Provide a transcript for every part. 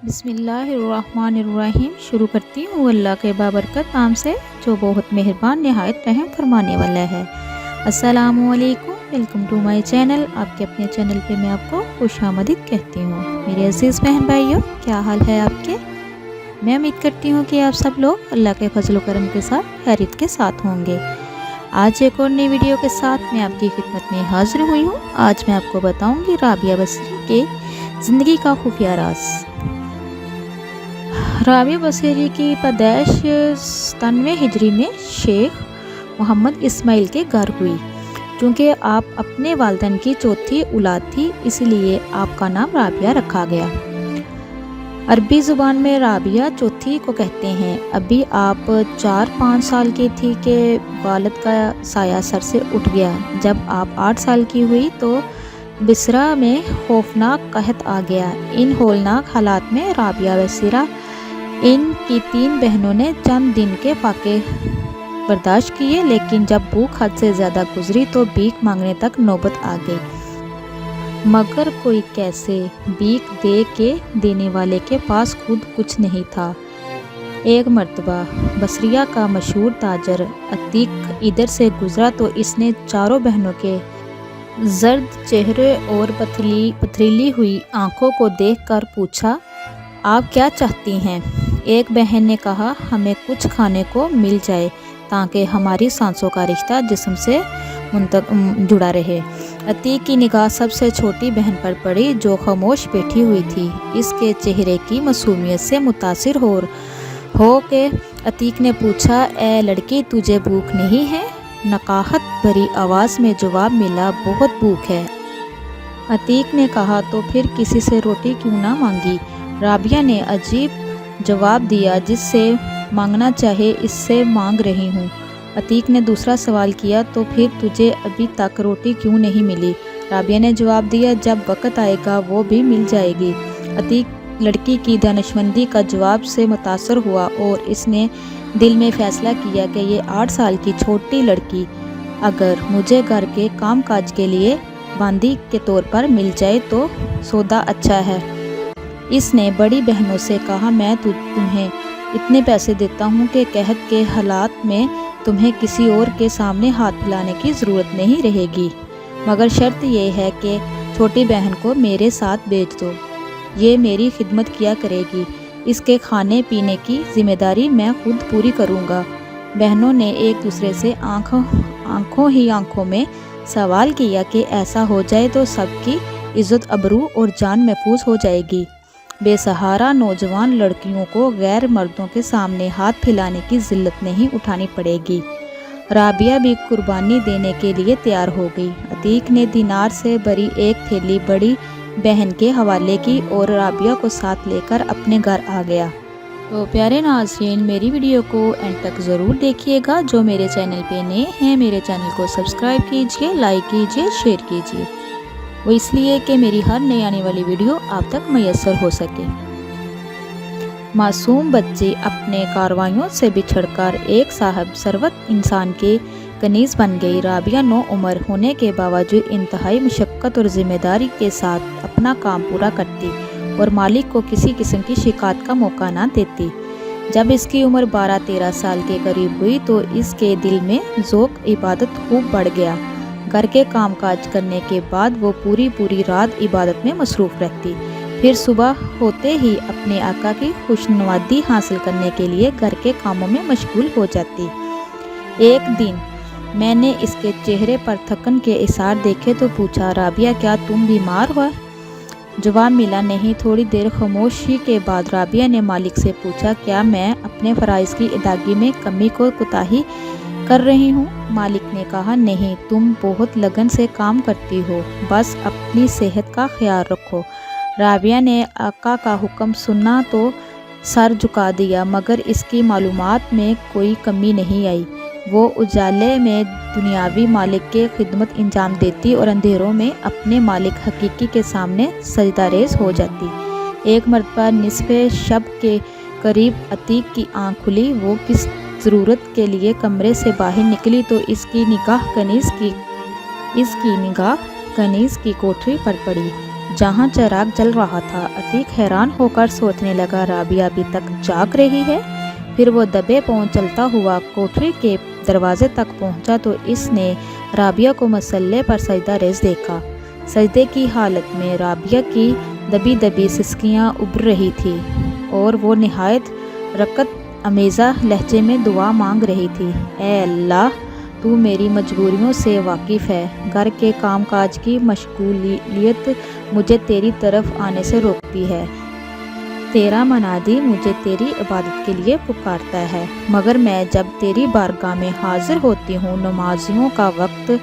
बिस्मिल्लाहिर्रहमानिर्रहीम। शुरू करती हूँ अल्लाह के बाबरकत नाम से जो बहुत मेहरबान नहायत रहम फरमाने वाला है। अस्सलामुअलैकुम, वेलकम टू माय चैनल। आपके अपने चैनल पे मैं आपको खुशामदीद कहती हूँ। मेरे अजीज़ बहन भाइयों, क्या हाल है आपके? मैं उम्मीद करती हूँ कि आप सब लोग अल्लाह के फजल करम के साथ खैरियत के साथ होंगे। आज एक और नई वीडियो के साथ मैं आपकी खिदमत में हाजिर हुई हूँ। आज मैं आपको बताऊँगी राबिया बसरी के ज़िंदगी का खुफिया राज। राबिया बसरी की पैदाइश 97 हिजरी में शेख मोहम्मद इस्माइल के घर हुई। क्योंकि आप अपने वालिदैन की चौथी औलाद थी, इसलिए आपका नाम राबिया रखा गया। अरबी ज़ुबान में राबिया चौथी को कहते हैं। अभी आप 4-5 साल की थी कि वालिद का साया सर से उठ गया। जब आप 8 साल की हुई तो बिसरा में खौफनाक कहत आ गया। इन हौलनाक हालात में राबिया बसरा इनकी 3 बहनों ने चंद दिन के फाके बर्दाश्त किए, लेकिन जब भूख हद से ज़्यादा गुजरी तो भीख मांगने तक नौबत आ गई। मगर कोई कैसे, भीख दे के देने वाले के पास खुद कुछ नहीं था। एक मर्तबा बसरिया का मशहूर ताजर अतीक इधर से गुजरा तो इसने चारों बहनों के जर्द चेहरे और पथरीली हुई आंखों को देखकर पूछा, आप क्या चाहती हैं? एक बहन ने कहा, हमें कुछ खाने को मिल जाए ताकि हमारी सांसों का रिश्ता जिस्म से जुड़ा रहे। अतीक की निगाह सबसे छोटी बहन पर पड़ी जो खामोश बैठी हुई थी। इसके चेहरे की मासूमियत से मुतासिर हो के अतीक ने पूछा, ए लड़की, तुझे भूख नहीं है? नकाहत भरी आवाज़ में जवाब मिला, बहुत भूख है। अतीक ने कहा, तो फिर किसी से रोटी क्यों ना मांगी? राबिया ने अजीब जवाब दिया, जिससे मांगना चाहे इससे मांग रही हूँ। अतीक ने दूसरा सवाल किया, तो फिर तुझे अभी तक रोटी क्यों नहीं मिली? राबिया ने जवाब दिया, जब वक़्त आएगा वो भी मिल जाएगी। अतीक लड़की की दानिशमंदी का जवाब से मुतासर हुआ और इसने दिल में फ़ैसला किया कि ये 8 साल की छोटी लड़की अगर मुझे घर के काम काज के लिए बांदी के तौर पर मिल जाए तो सौदा अच्छा है। इसने बड़ी बहनों से कहा, मैं तुम्हें इतने पैसे देता हूँ कि कहत के हालात में तुम्हें किसी और के सामने हाथ फैलाने की ज़रूरत नहीं रहेगी, मगर शर्त यह है कि छोटी बहन को मेरे साथ भेज दो। ये मेरी खिदमत किया करेगी। इसके खाने पीने की जिम्मेदारी मैं खुद पूरी करूँगा। बहनों ने एक दूसरे से आंखों में सवाल किया कि ऐसा हो जाए तो सबकी इज़्ज़त अबरू और जान महफूज हो जाएगी। बेसहारा नौजवान लड़कियों को गैर मर्दों के सामने हाथ फैलाने की जिल्लत नहीं उठानी पड़ेगी। राबिया भी कुर्बानी देने के लिए तैयार हो गई। अतीक ने दिनार से भरी एक थैली बड़ी बहन के हवाले की और राबिया को साथ लेकर अपने घर आ गया। तो प्यारे नाज़रीन, मेरी वीडियो को एंड तक ज़रूर देखिएगा। जो मेरे चैनल पे नए हैं, मेरे चैनल को सब्सक्राइब कीजिए, लाइक कीजिए, शेयर कीजिए। वो इसलिए कि मेरी हर नई आने वाली वीडियो आप तक मैसर हो सके। मासूम बच्चे अपने कारवाइयों से बिछड़कर एक साहब सरवत इंसान के कनीज़ बन गई। राबिया 9 उम्र होने के बावजूद इंतहाई मशक्क़त और ज़िम्मेदारी के साथ अपना काम पूरा करती और मालिक को किसी किस्म की शिकायत का मौका ना देती। जब इसकी उम्र 12-13 साल के करीब हुई तो इसके दिल में ज़ौक़ इबादत खूब बढ़ गया। घर के कामकाज करने के बाद वो पूरी रात इबादत में मसरूफ़ रहती। फिर सुबह होते ही अपने आका की खुशनुमादी हासिल करने के लिए घर के कामों में मशगूल हो जाती। एक दिन मैंने इसके चेहरे पर थकन के इशार देखे तो पूछा, राबिया, क्या तुम बीमार हो? जवाब मिला, नहीं। थोड़ी देर खामोशी के बाद राबिया ने मालिक से पूछा, क्या मैं अपने फ़राइज़ की अदायगी में कमी को कोताही कर रही हूँ? मालिक ने कहा, नहीं, तुम बहुत लगन से काम करती हो, बस अपनी सेहत का ख्याल रखो। राबिया ने आका का हुक्म सुना तो सर झुका दिया, मगर इसकी मालूमात में कोई कमी नहीं आई। वो उजाले में दुनियावी मालिक के खिदमत इंजाम देती और अंधेरों में अपने मालिक हकीकी के सामने सजदारेज़ हो जाती। एक मरतबा निस्फ़े शब के करीब अतीक की आँख खुली। वो किस ज़रूरत के लिए कमरे से बाहर निकली तो इसकी निगाह कनीज़ की कोठरी पर पड़ी। जहाँ चिराग जल रहा था। अतीक हैरान होकर सोचने लगा, राबिया अभी तक जाग रही है। फिर वो दबे पांव चलता हुआ कोठरी के दरवाजे तक पहुंचा तो इसने राबिया को मसल्ले पर सजदा रेज़ देखा। सजदे की हालत में राबिया की दबी दबी सिसकियां उभर रही थी और वो निहायत रकत अमेज़ा लहजे में दुआ मांग रही थी। ए अल्लाह, तू मेरी मजबूरियों से वाकिफ़ है। घर के कामकाज की मशगूलियत मुझे तेरी तरफ आने से रोकती है। तेरा मनादी मुझे तेरी इबादत के लिए पुकारता है, मगर मैं जब तेरी बारगाह में हाजिर होती हूँ नमाजियों का वक्त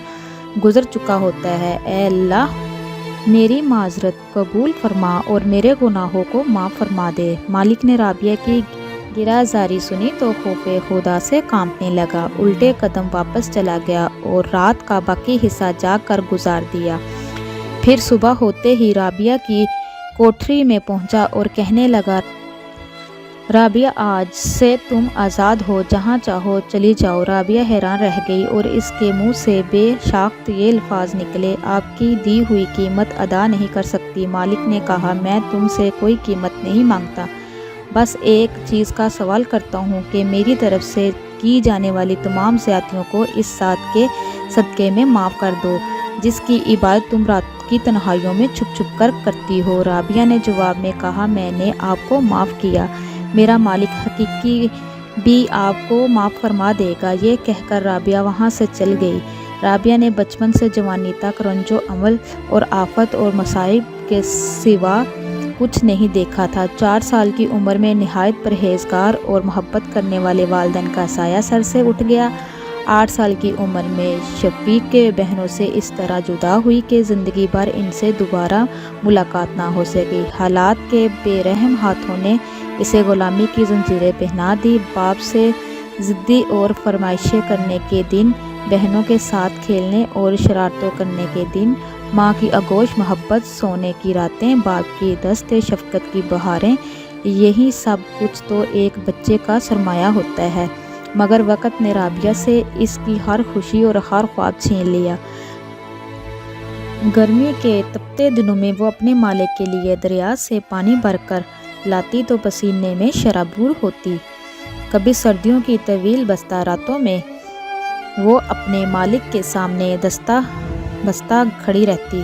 गुज़र चुका होता है। ए अल्लाह, मेरी माजरत कबूल फरमा और मेरे गुनाहों को माफ़ फरमा दे। मालिक ने राबिया की गिराजारी सुनी तो खौफे खुदा से कांपने लगा। उल्टे कदम वापस चला गया और रात का बाकी हिस्सा जाग कर गुजार दिया। फिर सुबह होते ही राबिया की कोठरी में पहुंचा और कहने लगा, राबिया, आज से तुम आज़ाद हो, जहां चाहो चली जाओ। राबिया हैरान रह गई और इसके मुंह से बेशाख्त ये अल्फाज निकले, आपकी दी हुई कीमत अदा नहीं कर सकती। मालिक ने कहा, मैं तुमसे कोई कीमत नहीं मांगता, बस एक चीज़ का सवाल करता हूँ कि मेरी तरफ से की जाने वाली तमाम ज़्यादतियों को इस साथ के सदक़े में माफ़ कर दो जिसकी इबादत तुम रात की तन्हाइयों में छुप छुप कर करती हो। राबिया ने जवाब में कहा, मैंने आपको माफ़ किया, मेरा मालिक हकीकी भी आपको माफ़ फरमा देगा। ये कहकर राबिया वहाँ से चल गई। राबिया ने बचपन से जवानी तक रंजो अमल और आफत और मसाइब के सिवा कुछ नहीं देखा था। 4 साल की उम्र में निहायत परहेजगार और मोहब्बत करने वाले वालिदैन का साया सर से उठ गया। 8 साल की उम्र में शफीक के बहनों से इस तरह जुदा हुई कि ज़िंदगी भर इनसे दोबारा मुलाकात ना हो सकी। हालात के बेरहम हाथों ने इसे ग़ुलामी की जंजीरें पहना दी। बाप से ज़िद्दी और फरमाइशें करने के दिन, बहनों के साथ खेलने और शरारतों करने के दिन, माँ की आगोश मोहब्बत, सोने की रातें, बाप की दस्ते शफ़क़त की बहारें, यही सब कुछ तो एक बच्चे का सरमाया होता है। मगर वक़्त ने राबिया से इसकी हर खुशी और हर ख्वाब छीन लिया। गर्मी के तपते दिनों में वो अपने मालिक के लिए दरिया से पानी भरकर लाती तो पसीने में शराबूर होती। कभी सर्दियों की तवील बस्ता रातों में वो अपने मालिक के सामने बस्ता खड़ी रहती।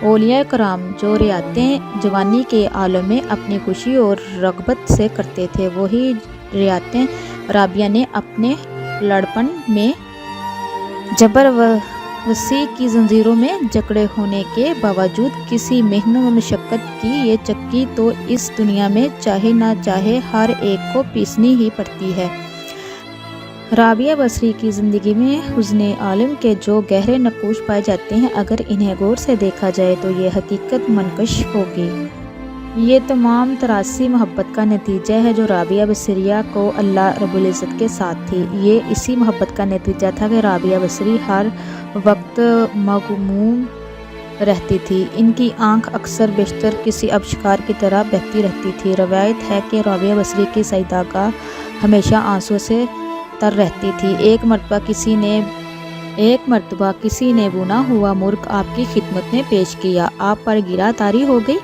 औलिया कराम जो रियातें जवानी के आलम में अपनी खुशी और रग़बत से करते थे, वही रियातें राबिया ने अपने लड़पन में जबर वसी की जंजीरों में जकड़े होने के बावजूद किसी मेहनत व मशक्क़त की ये चक्की तो इस दुनिया में चाहे ना चाहे हर एक को पीसनी ही पड़ती है। राबिया बसरी की ज़िंदगी में हुज़्न आलम के जो गहरे नक़ूश पाए जाते हैं, अगर इन्हें गौर से देखा जाए तो ये हकीकत मनकश होगी। ये तमाम तरासी मोहब्बत का नतीजा है जो राबिया बसरिया को अल्लाह रब्बुल इज़्ज़त के साथ थी। ये इसी मोहब्बत का नतीजा था कि राबिया बसरी हर वक्त मग़मूम रहती थी। इनकी आँख अक्सर बेशतर किसी अबशकार की तरह बहती रहती थी। रवायत है कि राबिया बसरी की सजदागाह हमेशा आंसू से तर रहती थी। एक मरतबा किसी ने बुना हुआ मुर्ग आपकी खिदमत में पेश किया, आप पर गिरा तारी हो गई।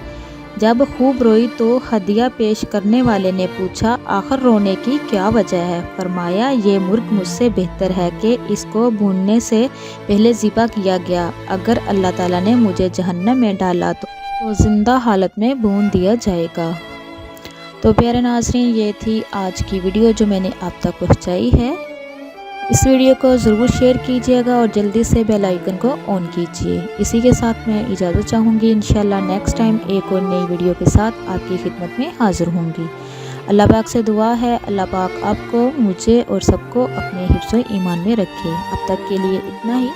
जब खूब रोई तो हदिया पेश करने वाले ने पूछा, आखिर रोने की क्या वजह है? फरमाया, ये मुर्ग मुझसे बेहतर है कि इसको भूनने से पहले ज़िबा किया गया। अगर अल्लाह ताला ने मुझे जहन्नम में डाला तो ज़िंदा हालत में भून दिया जाएगा। तो प्यारे नाज़रीन, ये थी आज की वीडियो जो मैंने आप तक पहुंचाई है। इस वीडियो को ज़रूर शेयर कीजिएगा और जल्दी से बेल आइकन को ऑन कीजिए। इसी के साथ मैं इजाज़त चाहूँगी। इंशाल्लाह नेक्स्ट टाइम एक और नई वीडियो के साथ आपकी खिदमत में हाज़िर होंगी। अल्लाह पाक से दुआ है, अल्लाह पाक आपको, मुझे और सबको अपने हिफ्ज़-ओ-ईमान में रखे। अब तक के लिए इतना ही।